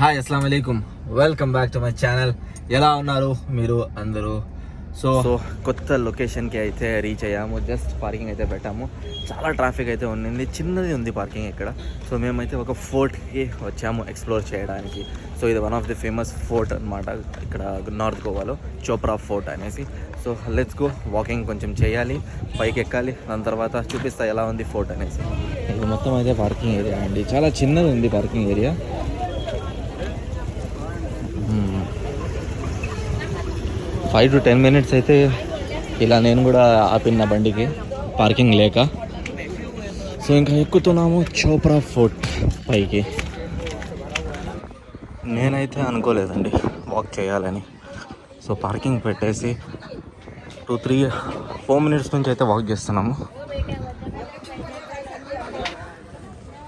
Hi అస్సలాము అలైకుం, welcome back to my channel. ఎలా ఉన్నారు మీరు అందరూ? సో కొత్త లొకేషన్కి అయితే రీచ్ అయ్యాము. జస్ట్ పార్కింగ్ అయితే పెట్టాము. చాలా ట్రాఫిక్ అయితే ఉంది, చిన్నది ఉంది పార్కింగ్ ఇక్కడ. సో మేమైతే ఒక ఫోర్ట్కి వచ్చాము ఎక్స్ప్లోర్ చేయడానికి. సో ఇది one of the famous fort అనమాట ఇక్కడ నార్త్ గోవాలో, చోప్రా ఫోర్ట్ అనేసి. సో లెట్స్ గో, వాకింగ్ కొంచెం చేయాలి, పైకి ఎక్కాలి, దాని తర్వాత చూపిస్తా ఎలా ఉంది ఫోర్ట్ అనేసి. ఇది మొత్తం అయితే పార్కింగ్ ఏరియా అండి, చాలా చిన్నది ఉంది పార్కింగ్ ఏరియా. 5 to 10 minutes అయితే ఇలా నేను కూడా ఆపిన బండికి పార్కింగ్ లేక. సో ఇంకా ఎక్కుతున్నాము చోప్రా ఫోర్ట్ పైకి. నేనైతే అనుకోలేదండి వాక్ చేయాలని. సో పార్కింగ్ పెట్టేసి 2-4 minutes నుంచి అయితే వాక్ చేస్తున్నాము.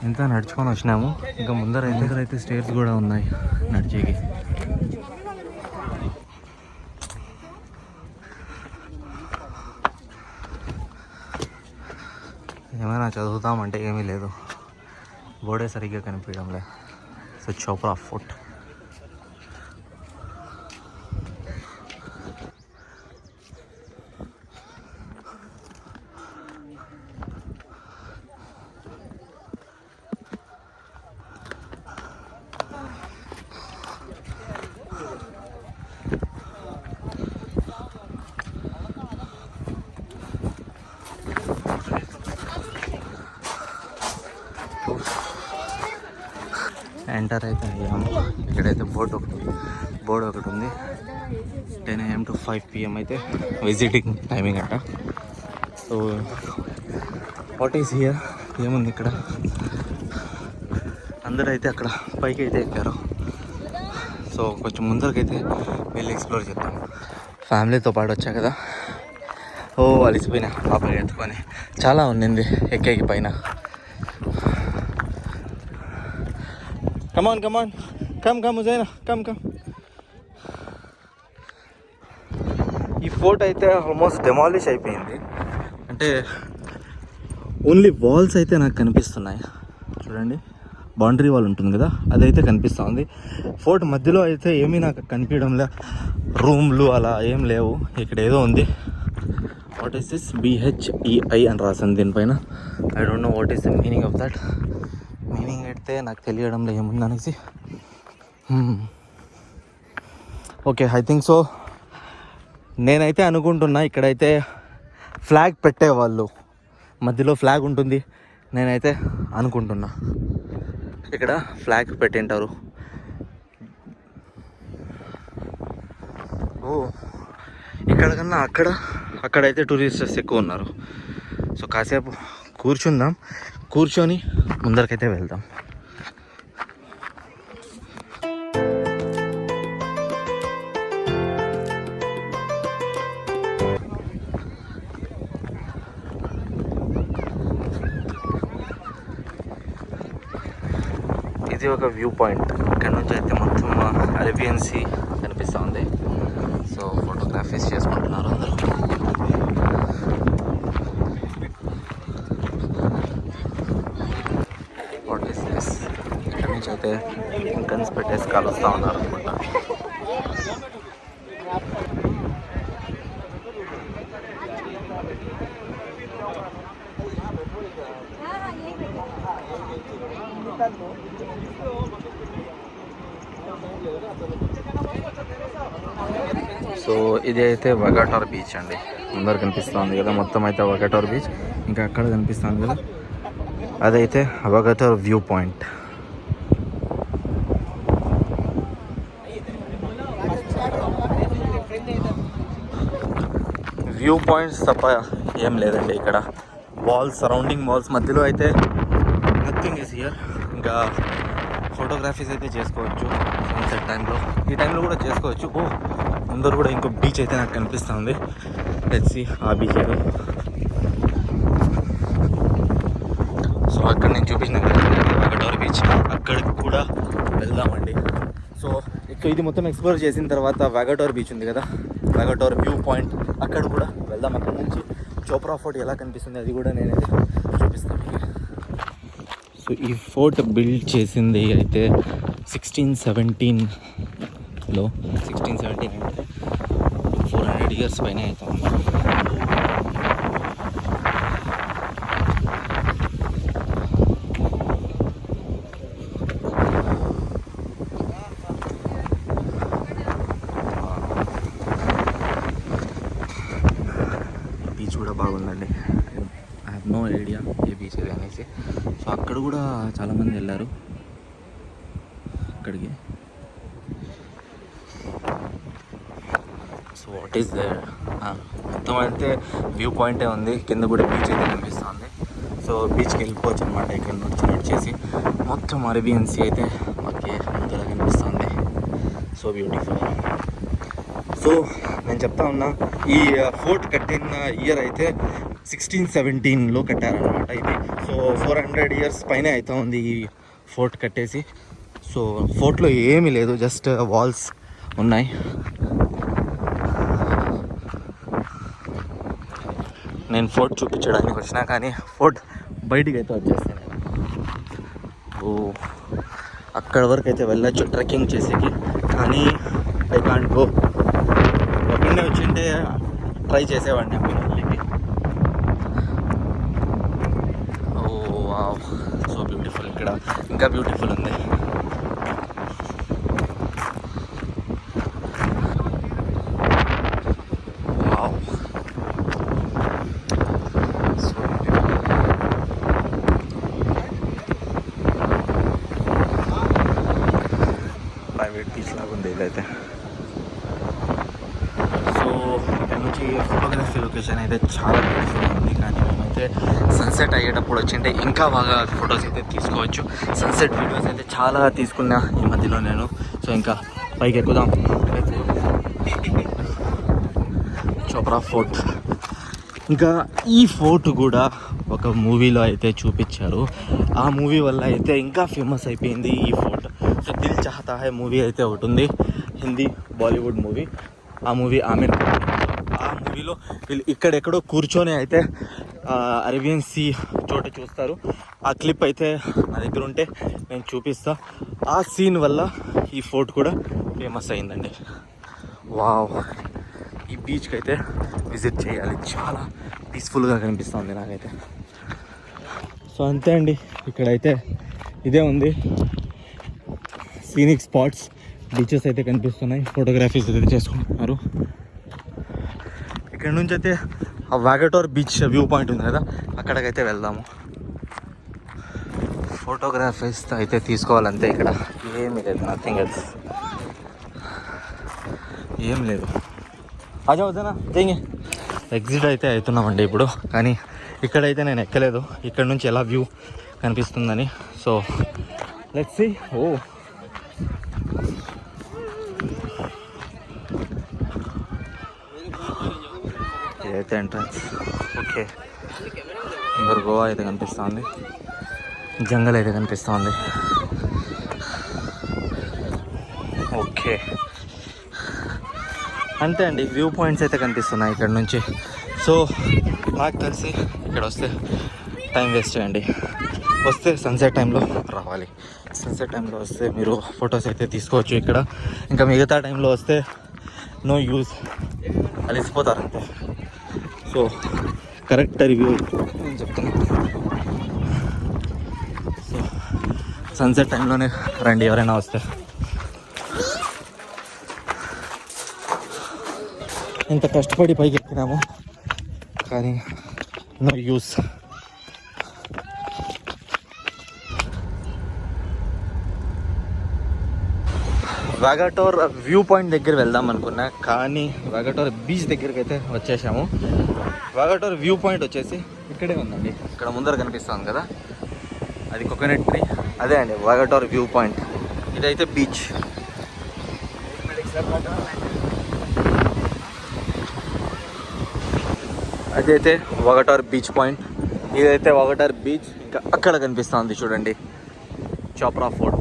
ఇంత నడుచుకొని వచ్చినాము. ఇంకా ముందరైతే స్టేర్స్ కూడా ఉన్నాయి నడిచేకి. ఏమైనా చదువుతామంటే ఏమీ లేదు, బోర్డే సరిగ్గా కనిపించడంలే. So Chapora fort. ఎంటర్ అయితే అయ్యాము. ఇక్కడైతే బోర్డు ఒకటి ఉంది. 10 AM to 5 PM అయితే విజిటింగ్ టైమింగ్ అంట. సో వాట్ ఈస్ హియర్, ఏముంది ఇక్కడ? అందరూ అయితే అక్కడ పైకి అయితే ఎక్కారు. సో కొంచెం ముందరకైతే వెళ్ళి ఎక్స్ప్లోర్ చేద్దాం. ఫ్యామిలీతో పాటు వచ్చా కదా, అలిసిపోయినా పాపని ఎత్తుకొని. చాలా ఉండింది ఎక్కేకి పైన. కమాన్ కమ్ ఉజైనా కమ్. ఈ ఫోర్ట్ అయితే ఆల్మోస్ట్ డెమాలిష్ అయిపోయింది. అంటే ఓన్లీ వాల్స్ అయితే నాకు కనిపిస్తున్నాయి. చూడండి, బౌండరీ వాల్ ఉంటుంది కదా, అదైతే కనిపిస్తూ ఉంది. ఫోర్ట్ మధ్యలో అయితే ఏమీ నాకు కనిపించడంలే, రూమ్లు అలా ఏం లేవు. ఇక్కడ ఏదో ఉంది. What is this? BHEI అని రాసింది దీనిపైన. I don't know what is the meaning of that. Meaning అయితే నాకు తెలియడంలో ఏముంది అనేసి. Okay, I think so. నేనైతే అనుకుంటున్నా ఇక్కడైతే ఫ్లాగ్ పెట్టేవాళ్ళు, మధ్యలో ఫ్లాగ్ ఉంటుంది. నేనైతే అనుకుంటున్నా ఇక్కడ ఫ్లాగ్ పెట్టింటారు. ఇక్కడ కన్నా అక్కడైతే టూరిస్టర్స్ ఎక్కువ ఉన్నారు. సో కాసేపు కూర్చొని ముందరికైతే వెళ్దాం. ఇది ఒక వ్యూ పాయింట్. ఇక్కడ నుంచి అయితే మొత్తం అరేబియన్ సీ కనిపిస్తూ ఉంది. సో ఫోటోగ్రఫీస్ చేసుకుంటున్నారు అందరూ. ఇక్కడ నుంచి అయితే గన్స్ పెట్టేసి కాలుస్తూ ఉన్నారు అనుకుంటా. సో ఇది అయితే వగాటార్ బీచ్ అండి. ముందర కనిపిస్తుంది కదా, మొత్తం అయితే వగాటార్ బీచ్. ఇంకా అక్కడ కనిపిస్తుంది కదా, అదైతే వగాటార్ వ్యూ పాయింట్. వ్యూ పాయింట్స్ తప్ప ఏం లేదండి ఇక్కడ. వాల్స్, సరౌండింగ్ వాల్స్ మధ్యలో అయితే నథింగ్ ఈజ్ హియర్. ఇంకా ఫోటోగ్రఫీస్ అయితే చేసుకోవచ్చు సన్సెట్ టైంలో, ఈ టైంలో కూడా చేసుకోవచ్చు. ముందర కూడా ఇంకో బీచ్ అయితే నాకు కనిపిస్తుంది. లెట్స్ సీ ఆ బీచ్ ఏదో. సో అక్కడ నేను చూపించిన వగాటార్ బీచ్, అక్కడికి కూడా వెళ్దామండి. సో ఇది మొత్తం ఎక్స్ప్లోర్ చేసిన తర్వాత వగాటార్ బీచ్ ఉంది కదా, వగాటార్ వ్యూ పాయింట్, అక్కడ కూడా వెళ్దాం. అక్కడ నుంచి చోప్రా ఫోర్ట్ ఎలా కనిపిస్తుంది అది కూడా నేనైతే చూపిస్తాను మీకు. సో ఈ ఫోర్ట్ బిల్డ్ చేసింది అయితే 1617లో 1617 అంటే 400 years పైన అవుతాం. బీచ్ కూడా బాగుందండి. ఐ హ్యావ్ నో ఐడియా ఏ బీచ్ ఇది అనేసి. సో అక్కడ కూడా చాలామంది వెళ్ళారు అక్కడికి. సో వాట్ ఈస్ దేర్, మొత్తం అయితే వ్యూ పాయింటే ఉంది, కింద కూడా బీచ్ అయితే కనిపిస్తుంది. సో బీచ్కి వెళ్ళిపోవచ్చు అనమాట. ఇక్కడ నడిచేసి మొత్తం అరేబియన్ సీ అయితే మాకు ముందర కనిపిస్తుంది. So beautiful. సో నేను చెప్తా ఉన్నా, ఈ ఫోర్ట్ కట్టిన ఇయర్ అయితే 1617లో కట్టారనమాట ఇది. సో 400 years పైనే అవుతా ఉంది ఈ ఫోర్ట్ కట్టేసి. సో ఫోర్ట్లో ఏమీ లేదు, జస్ట్ వాల్స్ ఉన్నాయి. నేను ఫోర్ట్ చూపించడానికి వచ్చినా కానీ ఫోర్ట్ బయటికి అయితే వచ్చేస్తాను. ఓ అక్కడ వరకు అయితే వెళ్ళచ్చు ట్రెక్కింగ్ చేసేకి, కానీ ఐ కాంట్ గో. ఒకనే వచ్చింటే ట్రై చేసేవాడిని అక్కడ వెళ్ళి. ఓ వావ్, సో బ్యూటిఫుల్. ఇక్కడ ఇంకా బ్యూటిఫుల్ ఉంది. వావ్, సో ప్రైవేట్ బీచ్ లాగా ఉంది ఇదైతే. సో ఇక్కడ నుంచి ఫోటోగ్రఫీ లొకేషన్ అయితే చాలా బ్యూటిఫుల్ ఉంది. కానీ మేమైతే సన్సెట్ అయ్యేటప్పుడు వచ్చింటే ఇంకా బాగా ఫొటోస్ అయితే తీసుకోవచ్చు. సన్సెట్ వీడియోస్ అయితే చాలా తీసుకున్నా ఈ మధ్యలో నేను. సో ఇంకా పైకి ఎక్కుదాం. చోప్రా ఫోర్ట్. ఇంకా ఈ ఫోర్ట్ కూడా ఒక మూవీలో అయితే చూపించారు. ఆ మూవీ వల్ల అయితే ఇంకా ఫేమస్ అయిపోయింది ఈ fort. So Dil Chahta Hai movie అయితే ఒకటి ఉంది, హిందీ బాలీవుడ్ మూవీ. ఆ మూవీ ఆమెర్. ఆ మూవీలో వీళ్ళు ఇక్కడెక్కడో కూర్చొని అయితే అరేబియన్ సీ చోట చూస్తారు. ఆ క్లిప్ అయితే నా దగ్గర ఉంటే నేను చూపిస్తా. ఆ సీన్ వల్ల ఈ ఫోర్ట్ కూడా ఫేమస్ అయిందండి. వావ్, ఈ బీచ్కి అయితే విజిట్ చేయాలి, చాలా పీస్ఫుల్గా కనిపిస్తుంది నాకైతే. సో అంతే అండి, ఇక్కడైతే ఇదే ఉంది సీనిక్ స్పాట్స్. బీచెస్ అయితే కనిపిస్తున్నాయి, ఫోటోగ్రఫీస్ అయితే చేసుకుంటున్నారు. ఇక్కడ నుంచి అయితే ఆ వాగటోర్ బీచ్ వ్యూ పాయింట్ ఉంది కదా, అక్కడికైతే వెళ్దాము. ఫోటోగ్రఫీస్ అయితే తీసుకోవాలంతే. ఇక్కడ ఏమీ లేదు, నథింగ్ ఎల్స్, ఏం లేదు. అజా వద్దనా చేయండి. ఎగ్జిట్ అయితే అవుతున్నామండి ఇప్పుడు, కానీ ఇక్కడైతే నేను ఎక్కలేదు. ఇక్కడ నుంచి ఎలా వ్యూ కనిపిస్తుందని. So let's see. ఓ ఇదైతే ఎంట్రన్స్. ఓకే, ఇంకా గోవా అయితే కనిపిస్తుంది, జంగల్ అయితే కనిపిస్తుంది. ఓకే, అంతే అండి, వ్యూ పాయింట్స్ అయితే కనిపిస్తున్నాయి ఇక్కడ నుంచి. సో నాకు తెలిసి ఇక్కడ వస్తే టైం వేస్ట్ చేయండి. వస్తే సన్సెట్ టైంలో రావాలి. సన్సెట్ టైంలో వస్తే మీరు ఫొటోస్ అయితే తీసుకోవచ్చు ఇక్కడ. ఇంకా మిగతా టైంలో వస్తే నో యూజ్, అలిసిపోతారు అంతే. సో కరెక్ట్ రివ్యూ నేను చెప్తున్నా. సో సన్సెట్ టైంలోనే రండి ఎవరైనా వస్తే. ఇంత కష్టపడి పైకి ఎక్కినాము కానీ నో యూస్. వాగటోర్ వ్యూ పాయింట్ దగ్గర వెళ్దాం అనుకున్నా, కానీ వాగటోర్ బీచ్ దగ్గరికి అయితే వచ్చేసాము. వాగటోర్ వ్యూ పాయింట్ వచ్చేసి ఇక్కడే ఉందండి, ఇక్కడ ముందర కనిపిస్తుంది కదా, అది కోకోనట్ ట్రీ, అదే అండి వాగటోర్ వ్యూ పాయింట్. ఇదైతే బీచ్. అదైతే వాగటోర్ బీచ్ పాయింట్, ఇదైతే వాగటోర్ బీచ్. ఇంకా అక్కడ కనిపిస్తుంది చూడండి చోప్రా ఫోర్ట్.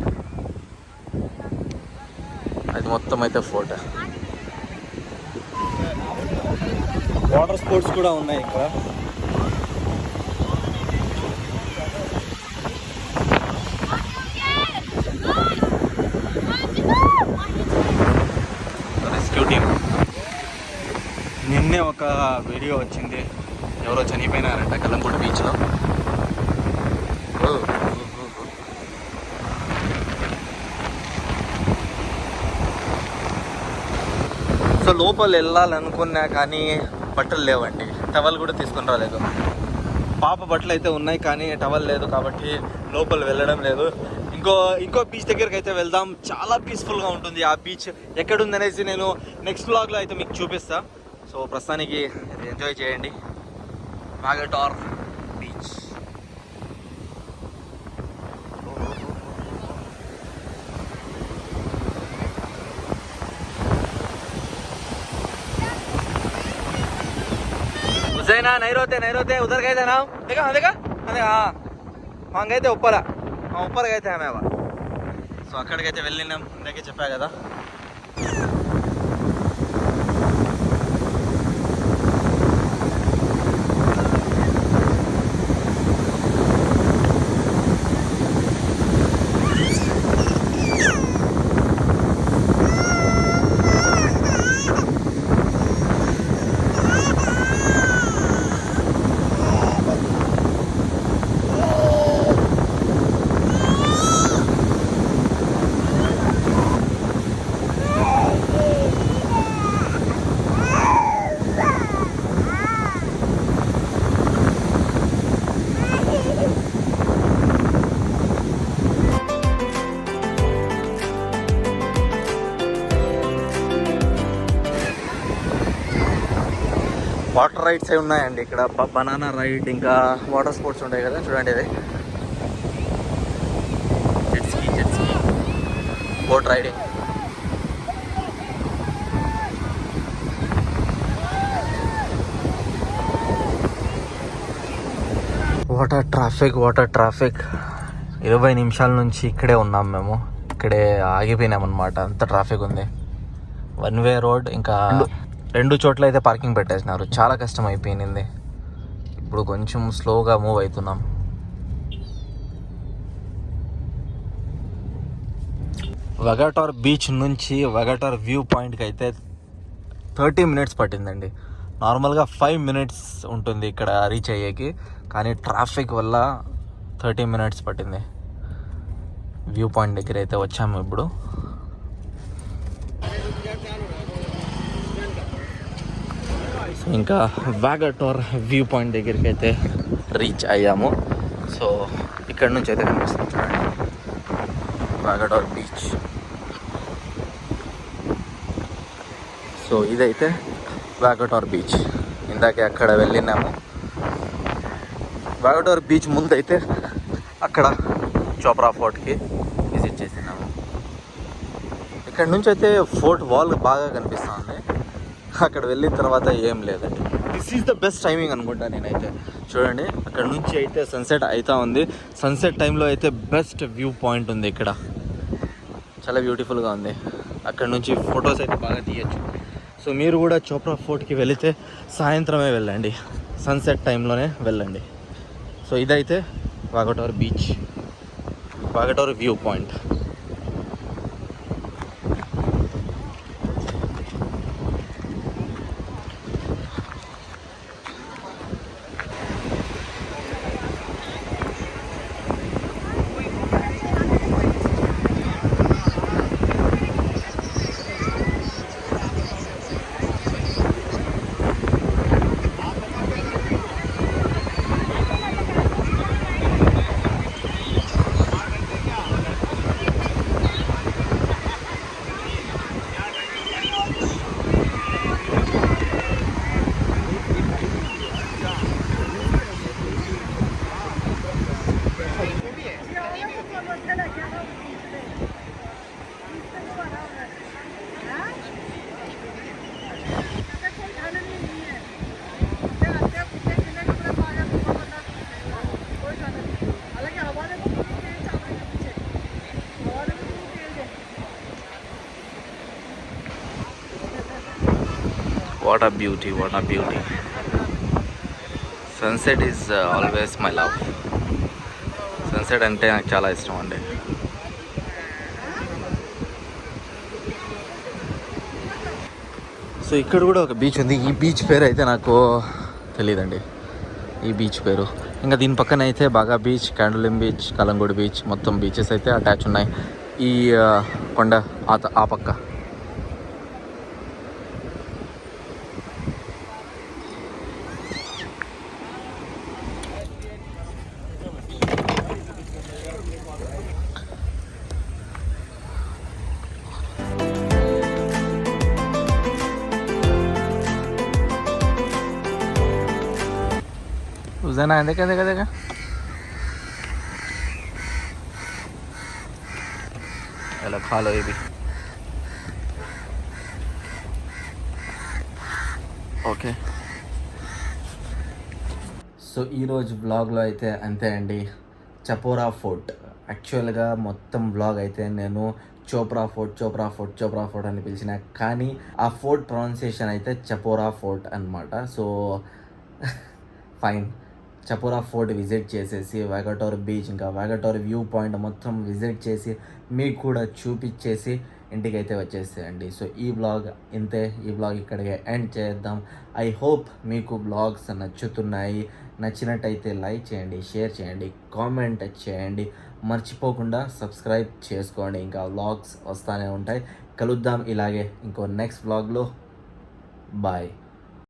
అది మొత్తం అయితే ఫోర్ట్. వాటర్ స్పోర్ట్స్ కూడా ఉన్నాయి ఇక్కడ. Rescue team. నిన్నే ఒక వీడియో వచ్చింది, ఎవరో చనిపోయినారంట కలంకోట బీచ్లో. సో లోపల వెళ్ళాలనుకున్నా కానీ బట్టలు లేవండి, టవల్ కూడా తీసుకుని రాలేదు. పాప బట్టలు అయితే ఉన్నాయి కానీ టవల్ లేదు కాబట్టి లోపల వెళ్ళడం లేదు. ఇంకో బీచ్ దగ్గరికి అయితే వెళ్దాం, చాలా పీస్ఫుల్గా ఉంటుంది ఆ బీచ్. ఎక్కడుందనేసి నేను నెక్స్ట్ వ్లాగ్లో అయితే మీకు చూపిస్తా. సో ప్రస్తుతానికి ఎంజాయ్ చేయండి వాగటార్ బీచ్. हुसैना नहीं रोते उधर गए थे ना, देखा हाँ देखा हाँ वहाँ गए थे ऊपर गए थे हमें अब. సో అక్కడికైతే వెళ్ళినాం, ఇందాకే చెప్పా కదా. వాటర్ రైడ్స్ అవి ఉన్నాయండి ఇక్కడ, బనానా రైడ్, ఇంకా వాటర్ స్పోర్ట్స్ ఉంటాయి కదా. చూడండి ఇది jet ski boat riding. Water traffic 20 నిమిషాల నుంచి ఇక్కడే ఉన్నాం మేము, ఇక్కడే ఆగిపోయినాం అనమాట, అంత ట్రాఫిక్ ఉంది. 1 వే రోడ్, ఇంకా 2 చోట్ల అయితే పార్కింగ్ పెట్టేసినారు, చాలా కష్టం అయిపోయింది. ఇప్పుడు కొంచెం స్లోగా మూవ్ అవుతున్నాం. వాగటార్ బీచ్ నుంచి వాగటార్ వ్యూ పాయింట్కి అయితే 30 మినిట్స్ పట్టిందండి. నార్మల్గా 5 మినిట్స్ ఉంటుంది ఇక్కడ రీచ్ అయ్యేకి, కానీ ట్రాఫిక్ వల్ల 30 మినిట్స్ పట్టింది. వ్యూ పాయింట్ దగ్గర అయితే వచ్చాము ఇప్పుడు. ఇంకా వాగటార్ వ్యూ పాయింట్ దగ్గరికి అయితే రీచ్ అయ్యాము. సో ఇక్కడ నుంచి అయితే కనిపిస్తుంది చూడండి వాగటార్ బీచ్. సో ఇదైతే వాగటార్ బీచ్. ఇందాకే అక్కడ వెళ్ళినాము. వాగటార్ బీచ్ ముందైతే అక్కడ చోప్రా ఫోర్ట్కి విజిట్ చేసినాము. ఇక్కడ నుంచి అయితే ఫోర్ట్ వాల్ బాగా కనిపిస్తుంది. అక్కడ వెళ్ళిన తర్వాత ఏం లేదండి. This is the best timing అనుకుంటా నేనైతే. చూడండి అక్కడ నుంచి అయితే సన్సెట్ అవుతా ఉంది. సన్సెట్ టైంలో అయితే బెస్ట్ వ్యూ పాయింట్ ఉంది ఇక్కడ, చాలా బ్యూటిఫుల్గా ఉంది. అక్కడ నుంచి ఫొటోస్ అయితే బాగా తీయచ్చు. సో మీరు కూడా చోప్రా ఫోర్ట్కి వెళితే సాయంత్రమే వెళ్ళండి, సన్సెట్ టైంలోనే వెళ్ళండి. సో ఇదైతే Vagator beach, Vagator view point. What a beauty, what a beauty. Sunset is always my love. Sunset అంటే నాకు చాలా ఇష్టం అండి. సో ఇక్కడ కూడా ఒక బీచ్ ఉంది. ఈ బీచ్ పేరు అయితే నాకు తెలియదండి, ఈ బీచ్ పేరు. ఇంకా దీని పక్కన అయితే బాగా బీచ్, క్యాండోలిం బీచ్, కలంగూడి బీచ్, మొత్తం బీచెస్ అయితే అటాచ్ ఉన్నాయి ఈ కొండ ఆ పక్క. उजना है, देखा देखा देखा चलो खा लो ये भी. ఓకే, సో ఈరోజు బ్లాగ్లో అయితే అంతే అండి. చపోరా ఫోర్ట్. యాక్చువల్గా మొత్తం బ్లాగ్ అయితే నేను చోప్రా ఫోర్ట్ అని పిలిచిన, కానీ ఆ ఫోర్ట్ ప్రొనౌన్సియేషన్ అయితే చపోరా ఫోర్ట్ అనమాట. So fine, Chapora fort visit చేసేసి వాగటోర్ బీచ్, ఇంకా వాగటోర్ వ్యూ పాయింట్ మొత్తం విజిట్ చేసి మీకు కూడా చూపించేసి ఇంటికైతే వచ్చేసేయండి. సో ఈ బ్లాగ్ ఇంతే. ఈ బ్లాగ్ ఇక్కడికి ఎండ్ చేద్దాం. ఐ హోప్ మీకు బ్లాగ్స్ నచ్చుతున్నాయి. నచ్చినట్టయితే లైక్ చేయండి, షేర్ చేయండి, కామెంట్ చేయండి. మర్చిపోకుండా సబ్స్క్రైబ్ చేసుకోండి. ఇంకా వ్లాగ్స్ వస్తూనే ఉంటాయి. కలుద్దాం ఇలాగే ఇంకో నెక్స్ట్ వ్లాగ్లో. బాయ్.